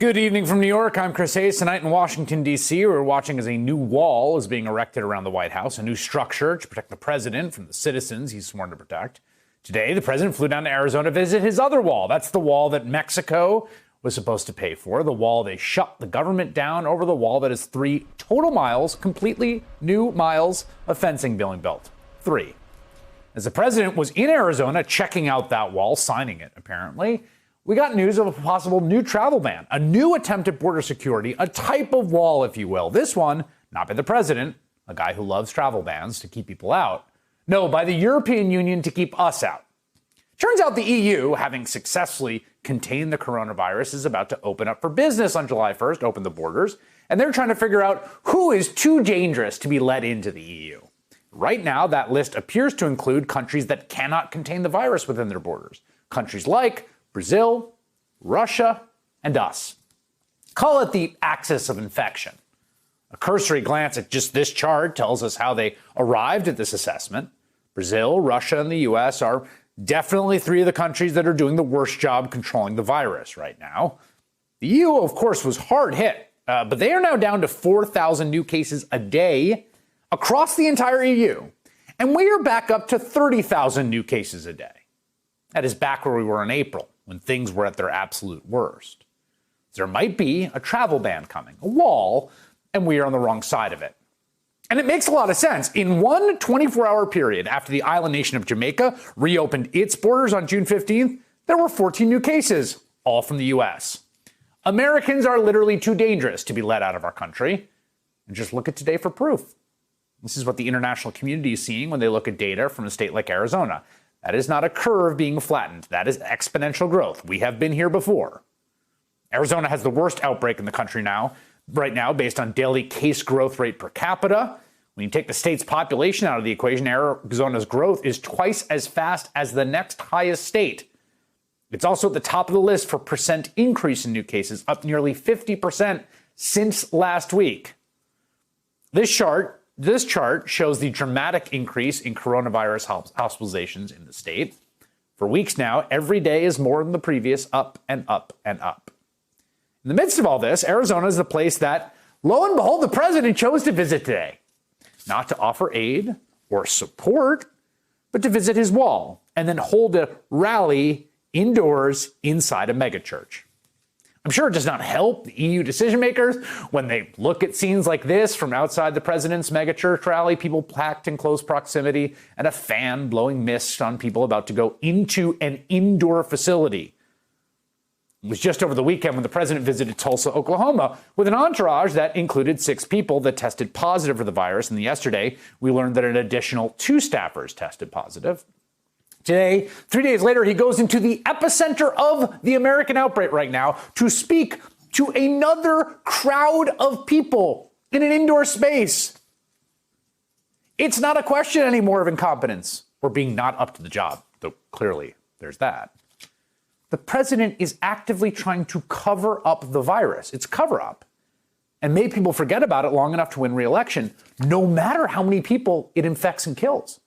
Good evening from New York. I'm Chris Hayes. Tonight in Washington, D.C., we're watching as a new wall is being erected around the White House, a new structure to protect the president from the citizens he's sworn to protect. Today, the president flew down to Arizona to visit his other wall. That's the wall that Mexico was supposed to pay for, the wall they shut the government down over, the wall that is 3 total miles, completely new miles of fencing being built. 3. As the president was in Arizona checking out that wall, signing it apparently, we got news of a possible new travel ban, a new attempt at border security, a type of wall, if you will. This one, not by the president, a guy who loves travel bans to keep people out. No, by the European Union to keep us out. Turns out the EU, having successfully contained the coronavirus, is about to open up for business on July 1st, open the borders, and they're trying to figure out who is too dangerous to be let into the EU. Right now, that list appears to include countries that cannot contain the virus within their borders. Countries like Brazil, Russia, and us. Call it the axis of infection. A cursory glance at just this chart tells us how they arrived at this assessment. Brazil, Russia, and the U.S. are definitely 3 of the countries that are doing the worst job controlling the virus right now. The EU, of course, was hard hit, but they are now down to 4,000 new cases a day across the entire EU. And we are back up to 30,000 new cases a day. That is back where we were in April, when things were at their absolute worst. There might be a travel ban coming, a wall, and we are on the wrong side of it. And it makes a lot of sense. In one 24-hour period after the island nation of Jamaica reopened its borders on June 15th, there were 14 new cases, all from the U.S. Americans are literally too dangerous to be let out of our country. And just look at today for proof. This is what the international community is seeing when they look at data from a state like Arizona. That is not a curve being flattened. That is exponential growth. We have been here before. Arizona has the worst outbreak in the country right now, based on daily case growth rate per capita. When you take the state's population out of the equation, Arizona's growth is twice as fast as the next highest state. It's also at the top of the list for percent increase in new cases, up nearly 50% since last week. This chart shows the dramatic increase in coronavirus hospitalizations in the state. For weeks now, every day is more than the previous, up and up and up. In the midst of all this, Arizona is the place that, lo and behold, the president chose to visit today. Not to offer aid or support, but to visit his wall and then hold a rally indoors inside a megachurch. I'm sure it does not help the EU decision makers when they look at scenes like this from outside the president's megachurch rally, people packed in close proximity and a fan blowing mist on people about to go into an indoor facility. It was just over the weekend when the president visited Tulsa, Oklahoma, with an entourage that included 6 people that tested positive for the virus. And yesterday, we learned that an additional 2 staffers tested positive. Today, 3 days later, he goes into the epicenter of the American outbreak right now to speak to another crowd of people in an indoor space. It's not a question anymore of incompetence or being not up to the job, though clearly there's that. The president is actively trying to cover up the virus. It's cover up. And made people forget about it long enough to win re-election, no matter how many people it infects and kills.